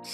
Hey!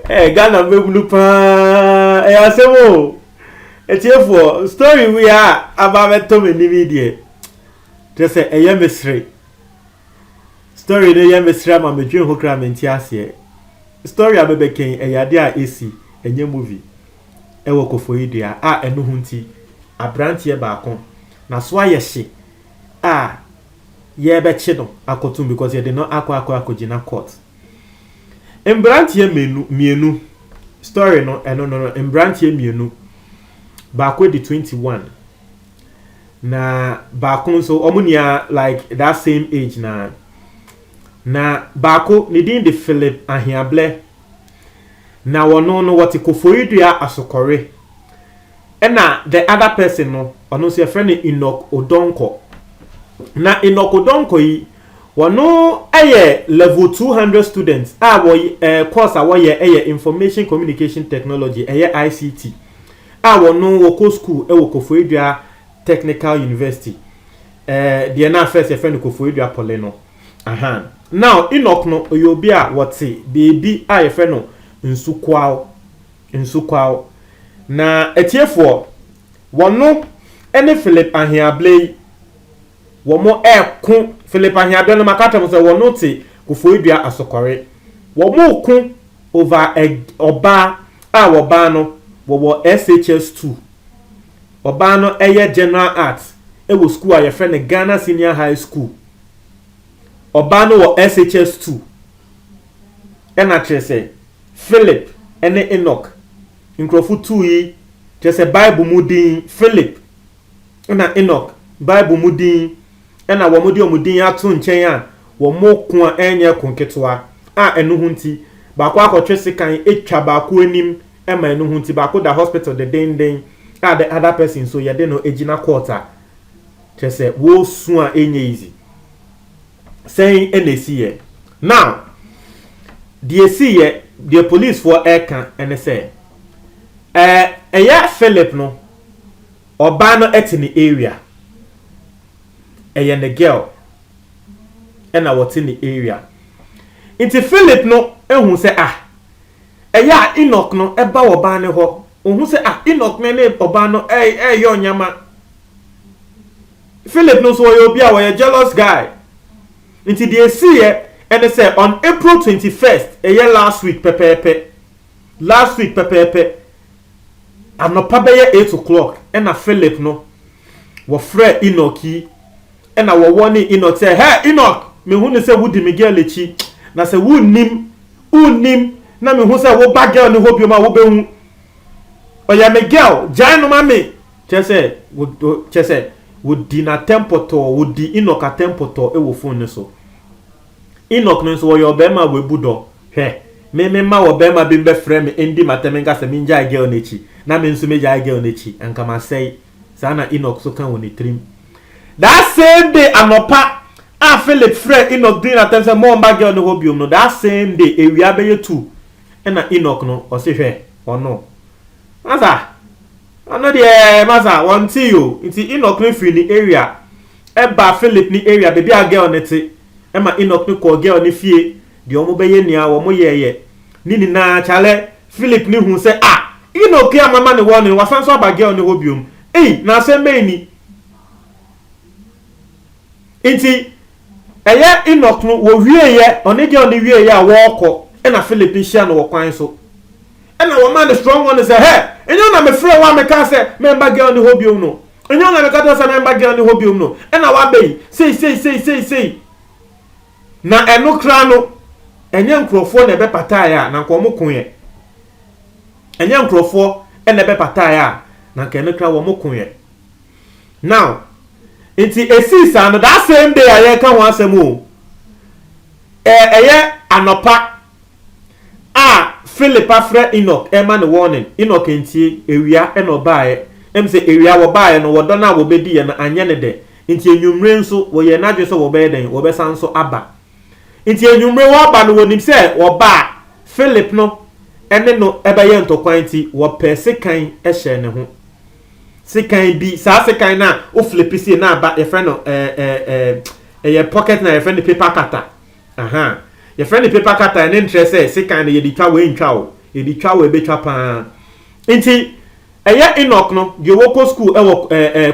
Hey, Ghana Mebulu pa. Hey, asemo. Etiefo, story we are about Tom and Nvidia. Just say a mystery. Story the young mystery ma me dream hokra mentiase. Story abebe ken e yade a esi enye movie. E wo Koforidua a enu hunti abrantie baako. Na so ayehye a ye be che no akotum because ye did not akogina court. Embrantie mienu story no no embrantie mienu baako di 21 na baako so omunia like that same age na baako ni din de Philip Ahiable na wono no what Koforidua asokore na the other person no ono so your friend Enoch Odonko na Enoch Odonko yi wono level 200 students course awoye information communication technology ICT wono woko school wo Koforidua Technical University the na first your friend Koforidua Poleno now Enoch no oyobi a wote baby your friend no nsukwao na etiefo wono ene Philip Ahiable womo kun Philip Ahiable no makata mo se wono te Koforidua asokore womo kun over oba woba no wo SHS2 oba no general arts wo school a your friend Ghana Senior High School oba no wo SHS2 ena trese Philip ene Enoch nkrofo 2 yi trese Bible mudin Philip ena Enoch Bible mudin ena wo mudin ato nchen a wo mokun a enye konketoa a enu hunti baako akotwese kan etwa baako anim ema enu hunti baako da hospital the den the other person so yede no ejina quarter trese wo su a enye easy saying NAC now the police for Eka and say Philip no oba no in the area the girl and I was in the area into Philip no who say Enoch no eba oba ne ho who say Enoch ne oba no yo nyama Philip no so you be a jealous guy into the AC and they say on April 21st last week pepepe I'm not pabeye 8 o'clock and a Philip no wa Fred Enochi and I warning Enoch say hey Enoch me hu ne say wudi Miguel echi na say unim na me hu say wo bag girl ne hope you ma wo be hu oya Miguel jai no mame chese wudi na tempoto wudi Enoch a tempoto e wo phone ne so Enoch no so your bema we budo he me ma wo bema bi be frame ndi matemenga se minja girl nechi na me nso meja girl nechi anka ma say sana Enoch so kan woni trim that same day anopa Philip Fred Enoch din atem se mo mba girl no hobium no that same day ewia be ye 2 na Enoch no o se hwe ono masa ano de masa wanti yo nti Enoch no free ni area eba Philip ni area baby a girl neti Emma Enoch ni ko girl ni fie de omo beye nia wo mo yeye ni na chale Philip ni hu se Enoch ya mama ni won ni wasan so aba girl ni hobium na se meni inti Enoch no wo wieye oni girl ni wieye a wo ko na Philip hia no wo kwan so na wo man the strong one say hey enyo na me frɛ wa me ka say member girl ni hobium no enyo na me ka say member girl ni hobium no na wa bei say na eno kra no enye nkrofo na be pataya na nko mo kunye enye nkrofo na be pataya na nka eno kra wo mo kunye now iti esisa no that same day aye ka ho asem anopa Philip afre Enoch ema ne warning Enoch entie ewia e no baaye say ewia wo baaye no wodo na wo bedi ye na anye ne de nti enwumre nso wo ye na dwe so wo be den wo be san so aba nti enwumre wo aba no wonim se wo ba Philip no ene no ebeye ntokwanti wo pe sekan ehye ne ho sekan bi sa sekan na o flipisi na ba ye friend no ye pocket na ye friend paper cutter aha ye friend paper cutter ene interest sekan na ye di twa we ntwa o ye di twa we be twa pa nti eye Enoch no ye woko school ewo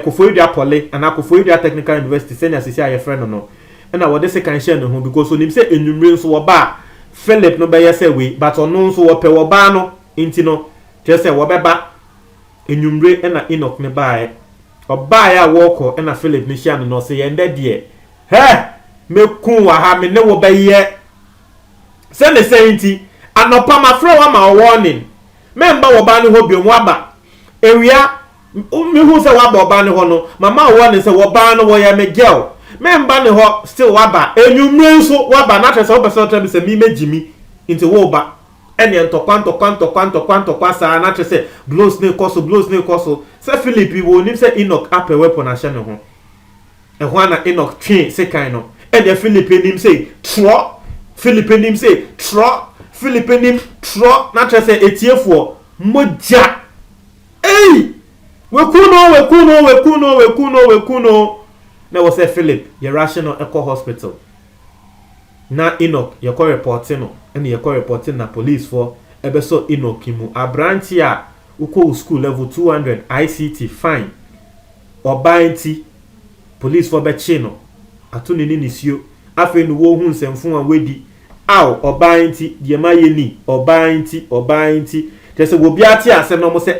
Koforidua Poly and Koforidua Technical University senior sisi ye friend no na wo de sekan share ne ho because onim say enwumre nso wo ba Philip no be say we but ono nso wo pe wo ba no nti no just say wo be ba enwumre na Enoch ne bae oba ya wo ko na Philip ni hia no say yende de he me kun wa ha me ne wo be ye say ne say nti anopa ma fro wa ma warning me mba wo ba ne ho biom aba ewia me hu say wa ba oba ne ho no mama warning say wo ba no wo ya me girl memba ne ho still waba enwumre nso waba na twese wo pese otra bi se mi megimi nti wo ba ene ntokwa sa na twese blows ne koso se Philip wo nim se Enoch ape weapon a hye ne ho ho ana Enoch twe se kan no ene Philip nim se tro Philip nim se tro Philip nim tro na twese etiefo moja wekuno na was a Philip ye rational eco hospital na Enoch ye ko reporting no and ye ko reporting na police for ebeso Enoch mu abranti a uko school level 200 ICT fine obanti police for be chino atuni ni nisio afi no wo hu nsemfo a wedi aw obanti de maye ni obanti tese wo biati ase no mo se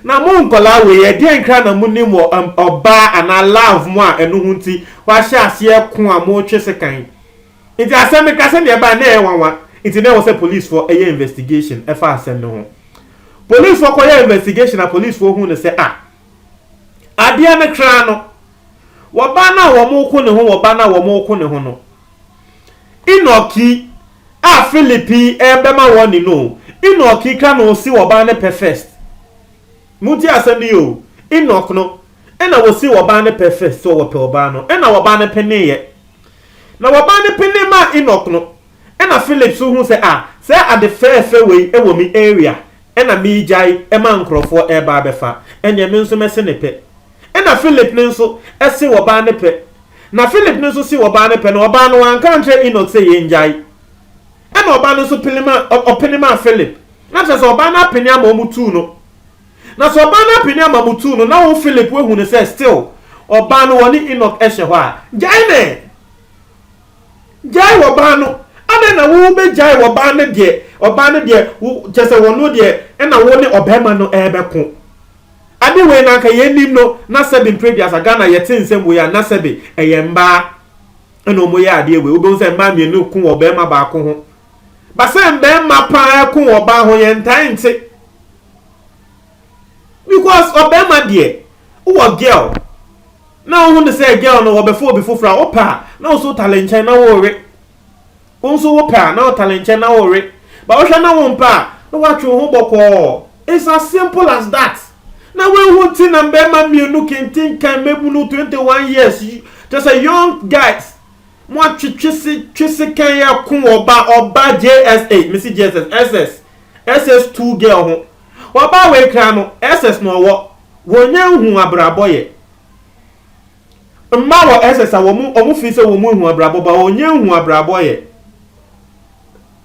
na mo nkola we ye de nkra na mo nim oba ana love mo a enu hunti wa hye ase ko a mo twese kan nti asem ka se ne ba na e wanwa nti na wo se police for a investigation e fa asem no ho police for ko ye investigation na police for hu ne se ade ne kra no wo ba na wo mo ko ne ho wo ba na wo mo ko ne ho no Enoch a Philippi e be ma woni no Enoch ka no si wo ba ne perfect muti asem yo Enoch no ena wo si wo ba ne perfect so wo pe wo ba no ena wo ba ne pene ye na wo ba ne pene ma Enoch no ena Philip so hu se say at the fair we e wo mi area ena mi jai e ma nkrofo e ba befa enya me nso mese ne pe ena Philip ne nso e si wo ba ne pe na Philip ne nso si wo ba ne pe na wo ba no an kan tre Enoch se ye njai ena wo ba no so penema Philip na tse wo ba na penya ma omutu no na so ba na penya ma mutu no na wo Philip we hu ne say still oba no woni Enoch ehye ho a jai wo ba no ade na wo be jai wo ba ne de oba ne de chese wono de e na wo ne obema no ebeko ade we na ka yenim no na sebi previous aga na yete nsem wo ya na sebi eyemba eno mo ya ade we wo be se mba mienu ku obema ba ko ho ba se mbema pa ku oba ho ye ntanti because obema de wo girl na wo hu say girl no wo before fra opa na wo so talent na wo re onso wo pa na wo talent na wo re ba wo hwa na wo mpa na wo atwe ho boko it's as simple as that na we hu ti na mbema mienu kentin kan mebunu 21 years just a young guys mo twese kan ya ku oba JSA missy JSS SS2 girl ho oba we kra no SS no wo nya hu abrabo ye mma wo SS a wo fi se wo mu hu abrabo ba wo nya hu abrabo ye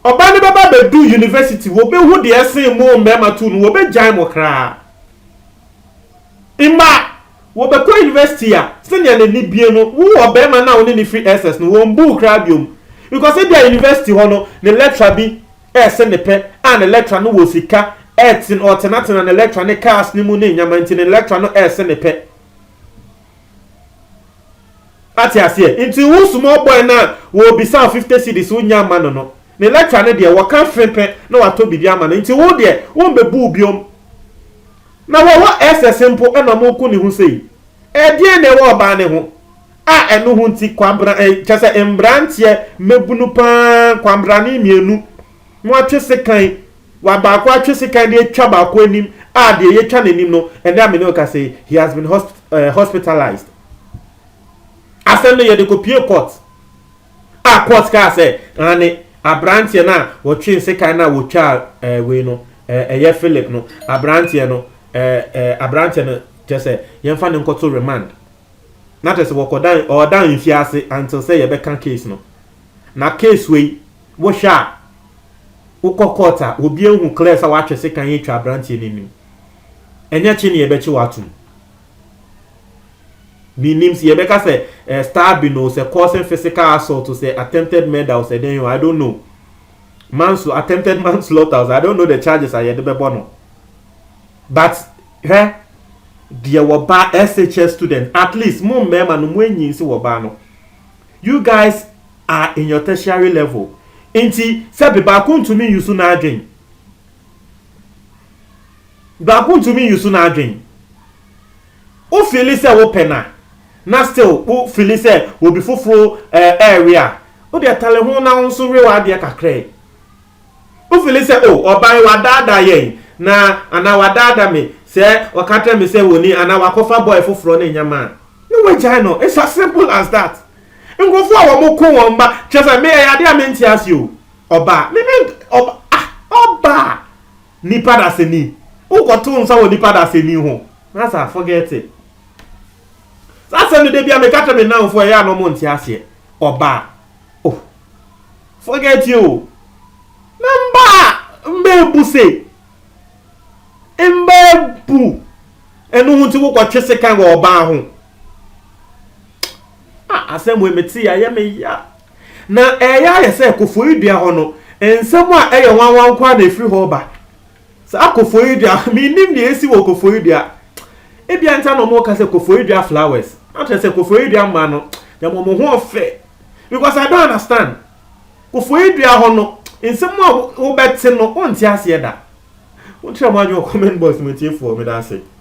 oba ne baba be do university wo be hu de esen mo mbema tu no wo be jan mo kra imba wo be ko university a senior ne bie no wo obema na wo ne free SS no wo mbu kra biom because e dia university ho no ne lecturer bi ese ne pe an lecturer no wo sika etin alternative na electronic cars ni mu ne nyamanti ne lecturer no ese ne pe ati asie inti wo small boy na wo bisa 50 cedis wo nyama no ne lecturer ne de wo ka frepe na wato bibi ama no inti wo de wo mbebu biom na wo SS simple na mo ku ni hu sei e die ne wo ba ne ho enu hu nti kwambra chese embrantie mebunu pa kwambra ni mienu mo atwese kan wa ba kwa atwese kan de twa ba kwa nim de ye twa nanim no and am no ka say he has been hospitalized asem no ye de kopie court court ka say ani abrantie na wo twense kan na wo twa we no eye Philip no abrantie no abrantie no just yemfa ne nkoto remand na tese wokodan or down in fiase until say ye be kan case no na case we wo sha ukokota obi ehu clear sa wa twese kan ye twa abrantie nim enye chi ne ye be chi watum Nims Yebeka say stabbing no say causing physical assault to say attempted murder or say then I don't know. Attempted manslaughter, I don't know the charges are yet bono. But there were bad SHS students, at least more men and when you see wabano. You guys are in your tertiary level. Inti sabi bakun to me you soon adwin. Bakun to me you soon adwin. O feel say wo pena. Na still who feel say will be fufu area o de tale ho na nso rewa de kakra who feel say oban wadada yen na ana wadada me say wakata me say woni ana wakofa boy fufuro na nyama no we jai no it's as simple as that ngofo awo mo ko won ba chese me ya de amenti asio oba me oba nipa da seni uko to nsa wo nipa da seni ho na sa forget it. That's the day I make me now for ya no month ase oba oh forget you number mbebu say mbebu enu hunti wo kwatwese kan wo oba ho asem we meti ya me ya na eya ye say kofo idua ho no ensem a eye wanwan kwa na free ho ba sa kofo idua mi nim ne esi wo kofo idua ebia nta no mo ka say kofo idua flowers not say kofo idua ma no ya mo ho fe because I don't understand kofo idua ho no ensem a wo beti no on ti ase da wo try mo adwo comment box me tie for me da say